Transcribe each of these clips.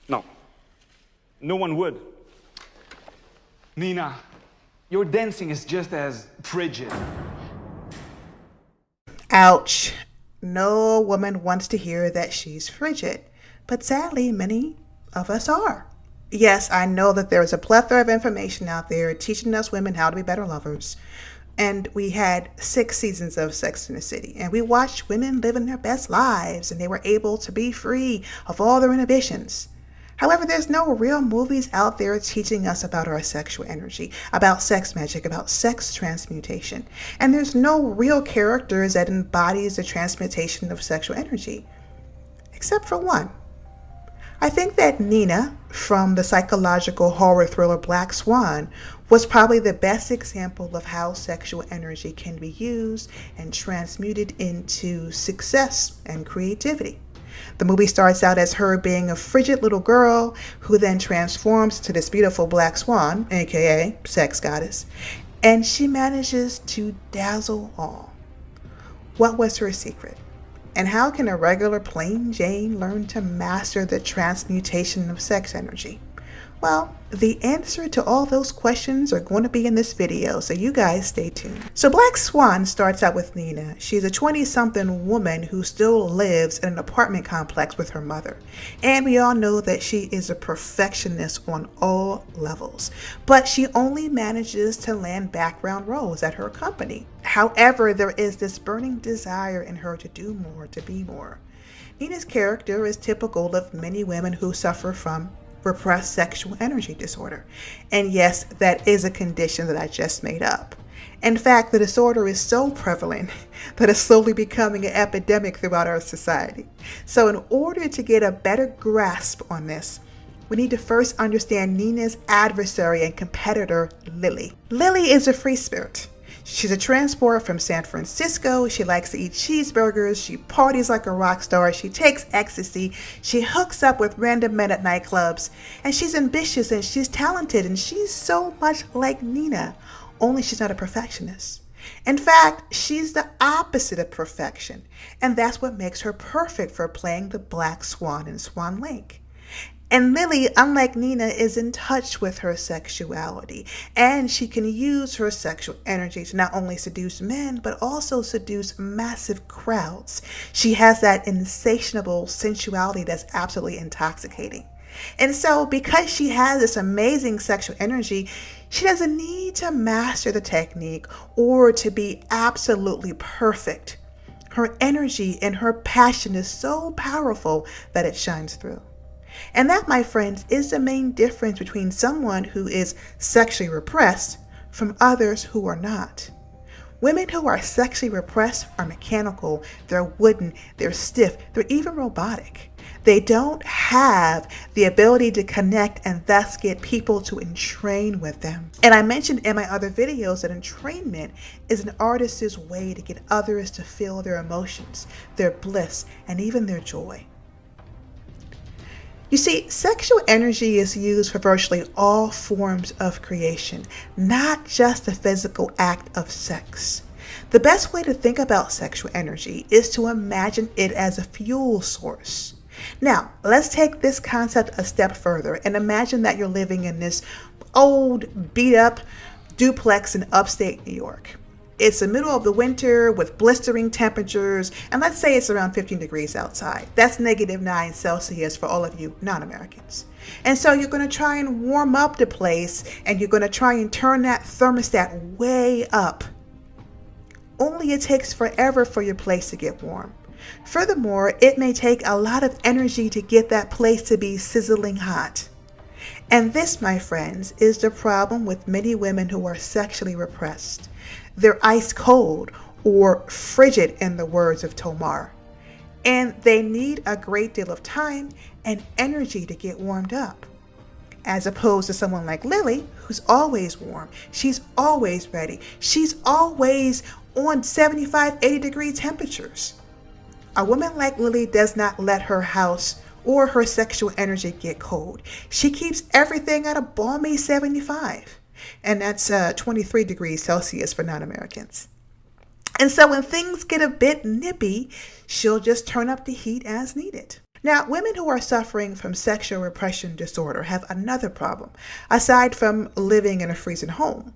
No. No one would. Nina, your dancing is just as frigid. Ouch. No woman wants to hear that she's frigid, but sadly, many of us are. Yes, I know that there is a plethora of information out there teaching us women how to be better lovers. And we had 6 seasons of Sex in the City, and we watched women living their best lives, and they were able to be free of all their inhibitions. However, there's no real movies out there teaching us about our sexual energy, about sex magic, about sex transmutation. And there's no real characters that embodies the transmutation of sexual energy, except for one. I think that Nina, from the psychological horror thriller Black Swan, was probably the best example of how sexual energy can be used and transmuted into success and creativity. The movie starts out as her being a frigid little girl who then transforms to this beautiful black swan, aka sex goddess, and she manages to dazzle all. What was her secret? And how can a regular plain Jane learn to master the transmutation of sex energy? Well, the answer to all those questions are going to be in this video, so you guys stay tuned. So Black Swan starts out with Nina. She's a 20-something woman who still lives in an apartment complex with her mother. And we all know that she is a perfectionist on all levels, but she only manages to land background roles at her company. However, there is this burning desire in her to do more, to be more. Nina's character is typical of many women who suffer from repressed sexual energy disorder. And yes, that is a condition that I just made up. In fact, the disorder is so prevalent that it's slowly becoming an epidemic throughout our society. So in order to get a better grasp on this, we need to first understand Nina's adversary and competitor, Lily. Lily is a free spirit. She's a transport from San Francisco. She likes to eat cheeseburgers. She parties like a rock star. She takes ecstasy. She hooks up with random men at nightclubs. And she's ambitious and she's talented and she's so much like Nina, only she's not a perfectionist. In fact, she's the opposite of perfection. And that's what makes her perfect for playing the Black Swan in Swan Lake. And Lily, unlike Nina, is in touch with her sexuality, and she can use her sexual energy to not only seduce men, but also seduce massive crowds. She has that insatiable sensuality that's absolutely intoxicating. And so because she has this amazing sexual energy, she doesn't need to master the technique or to be absolutely perfect. Her energy and her passion is so powerful that it shines through. And that, my friends, is the main difference between someone who is sexually repressed from others who are not. Women who are sexually repressed are mechanical, they're wooden, they're stiff, they're even robotic. They don't have the ability to connect and thus get people to entrain with them. And I mentioned in my other videos that entrainment is an artist's way to get others to feel their emotions, their bliss, and even their joy. You see, sexual energy is used for virtually all forms of creation, not just the physical act of sex. The best way to think about sexual energy is to imagine it as a fuel source. Now, let's take this concept a step further and imagine that you're living in this old, beat-up duplex in upstate New York. It's the middle of the winter with blistering temperatures, and let's say it's around 15 degrees outside. That's -9 Celsius for all of you non-Americans. And so you're going to try and warm up the place, and you're going to try and turn that thermostat way up. Only it takes forever for your place to get warm. Furthermore, it may take a lot of energy to get that place to be sizzling hot. And this, my friends, is the problem with many women who are sexually repressed. They're ice cold or frigid in the words of Tomar. And they need a great deal of time and energy to get warmed up. As opposed to someone like Lily, who's always warm. She's always ready. She's always on 75, 80 degree temperatures. A woman like Lily does not let her house or her sexual energy get cold. She keeps everything at a balmy 75. And that's 23 degrees Celsius for non-Americans. And so when things get a bit nippy, she'll just turn up the heat as needed. Now, women who are suffering from sexual repression disorder have another problem. Aside from living in a freezing home,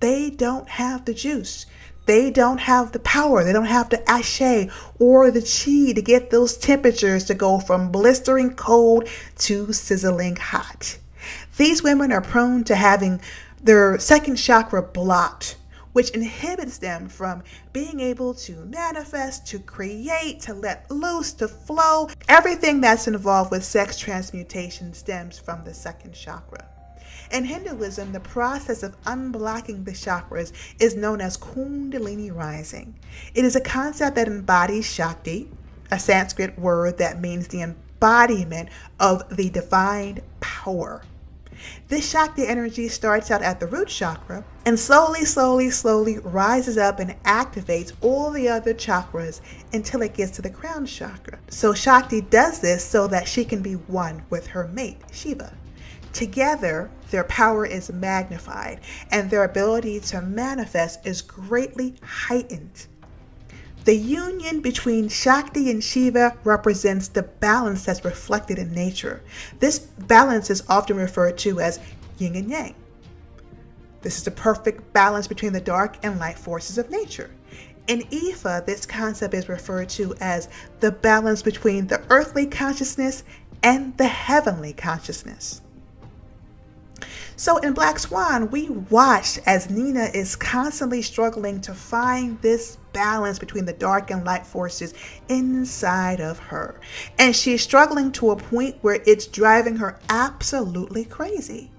they don't have the juice. They don't have the power. They don't have the ashe or the chi to get those temperatures to go from blistering cold to sizzling hot. These women are prone to having their second chakra blocked, which inhibits them from being able to manifest, to create, to let loose, to flow. Everything that's involved with sex transmutation stems from the second chakra. In Hinduism, the process of unblocking the chakras is known as Kundalini rising. It is a concept that embodies Shakti, a Sanskrit word that means the embodiment of the divine power. This Shakti energy starts out at the root chakra and slowly rises up and activates all the other chakras until it gets to the crown chakra. So Shakti does this so that she can be one with her mate, Shiva. Together, their power is magnified and their ability to manifest is greatly heightened. The union between Shakti and Shiva represents the balance that's reflected in nature. This balance is often referred to as yin and yang. This is the perfect balance between the dark and light forces of nature. In Ifa, this concept is referred to as the balance between the earthly consciousness and the heavenly consciousness. So in Black Swan, we watched as Nina is constantly struggling to find this balance between the dark and light forces inside of her. And she's struggling to a point where it's driving her absolutely crazy.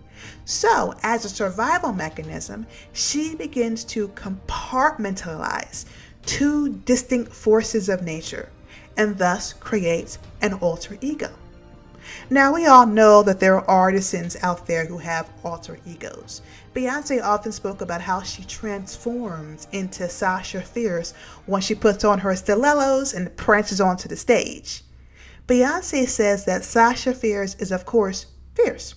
So as a survival mechanism, she begins to compartmentalize two distinct forces of nature and thus creates an alter ego. Now, we all know that there are artisans out there who have alter egos. Beyonce often spoke about how she transforms into Sasha Fierce when she puts on her stilettos and prances onto the stage. Beyonce says that Sasha Fierce is, of course, fierce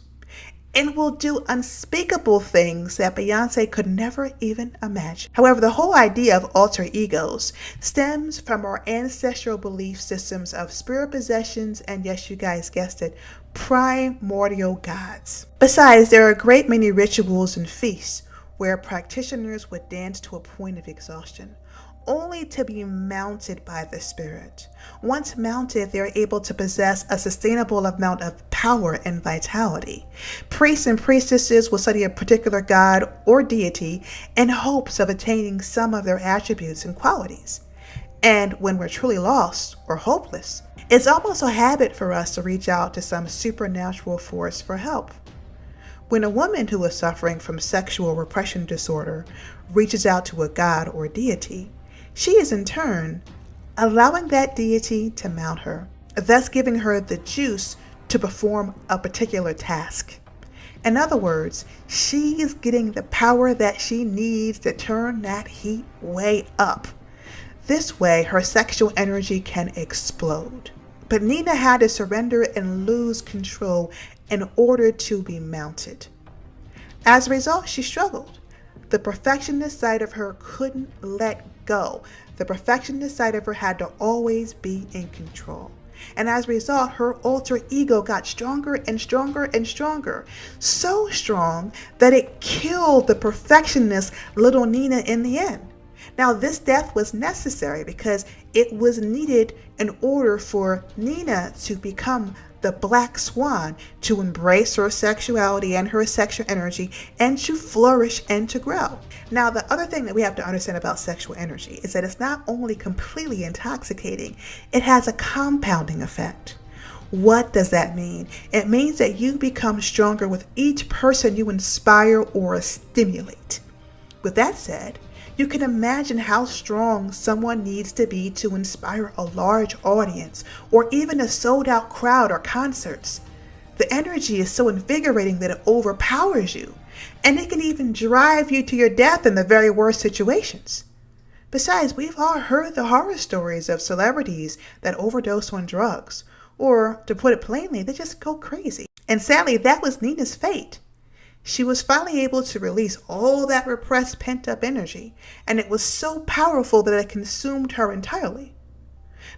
and will do unspeakable things that Beyonce could never even imagine. However, the whole idea of alter egos stems from our ancestral belief systems of spirit possessions and, yes, you guys guessed it, primordial gods. Besides, there are a great many rituals and feasts where practitioners would dance to a point of exhaustion, only to be mounted by the spirit. Once mounted, they're able to possess a sustainable amount of power and vitality. Priests and priestesses will study a particular god or deity in hopes of attaining some of their attributes and qualities. And when we're truly lost or hopeless, it's almost a habit for us to reach out to some supernatural force for help. When a woman who is suffering from sexual repression disorder reaches out to a god or deity, she is in turn allowing that deity to mount her, thus giving her the juice to perform a particular task. In other words, she is getting the power that she needs to turn that heat way up. This way, her sexual energy can explode. But Nina had to surrender and lose control in order to be mounted. As a result, she struggled. The perfectionist side of her couldn't let go. The perfectionist side of her had to always be in control. And as a result, her alter ego got stronger and stronger and stronger. So strong that it killed the perfectionist little Nina in the end. Now, this death was necessary because it was needed in order for Nina to become the Black Swan, to embrace her sexuality and her sexual energy and to flourish and to grow. Now, the other thing that we have to understand about sexual energy is that it's not only completely intoxicating, it has a compounding effect. What does that mean? It means that you become stronger with each person you inspire or stimulate. With that said, you can imagine how strong someone needs to be to inspire a large audience or even a sold-out crowd or concerts. The energy is so invigorating that it overpowers you, and it can even drive you to your death in the very worst situations. Besides, we've all heard the horror stories of celebrities that overdose on drugs, or to put it plainly, they just go crazy. And sadly, that was Nina's fate. She was finally able to release all that repressed pent-up energy, and it was so powerful that it consumed her entirely.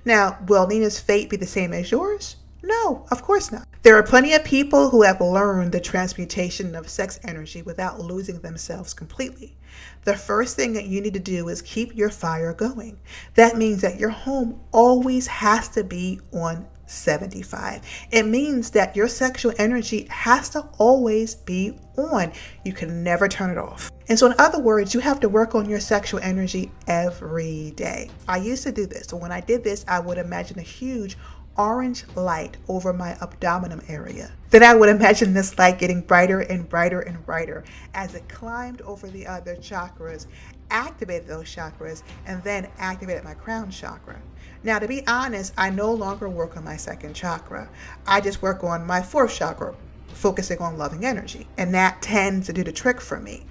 Now, will Nina's fate be the same as yours? No, of course not. There are plenty of people who have learned the transmutation of sex energy without losing themselves completely. The first thing that you need to do is keep your fire going. That means that your home always has to be on 75. It means that your sexual energy has to always be on. You can never turn it off. And so in other words, you have to work on your sexual energy every day. I used to do this. So when I did this, I would imagine a huge orange light over my abdominal area. Then I would imagine this light getting brighter and brighter and brighter as it climbed over the other chakras, activated those chakras, and then activated my crown chakra. Now, to be honest, I no longer work on my second chakra. I just work on my fourth chakra, focusing on loving energy. And that tends to do the trick for me.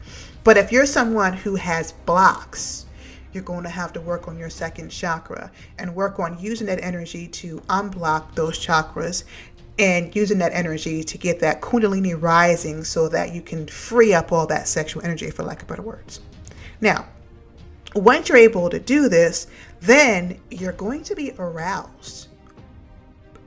But if you're someone who has blocks, you're going to have to work on your second chakra and work on using that energy to unblock those chakras and using that energy to get that kundalini rising so that you can free up all that sexual energy, for lack of better words. Now, once you're able to do this, then you're going to be aroused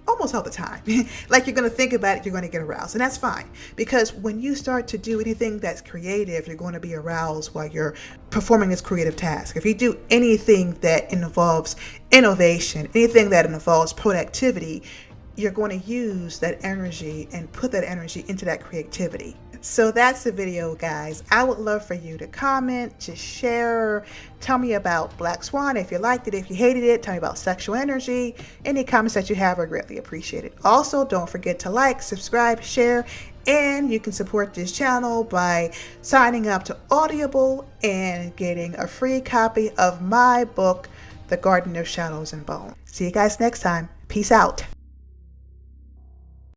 almost all the time. Like you're going to think about it, you're going to get aroused. And that's fine, because when you start to do anything that's creative, you're going to be aroused while you're performing this creative task. If you do anything that involves innovation, anything that involves productivity, you're going to use that energy and put that energy into that creativity. So that's the video, guys. I would love for you to comment, to share, tell me about Black Swan if you liked it, if you hated it, tell me about sexual energy. Any comments that you have are greatly appreciated. Also, don't forget to like, subscribe, share, and you can support this channel by signing up to Audible and getting a free copy of my book, The Garden of Shadows and Bone. See you guys next time. Peace out.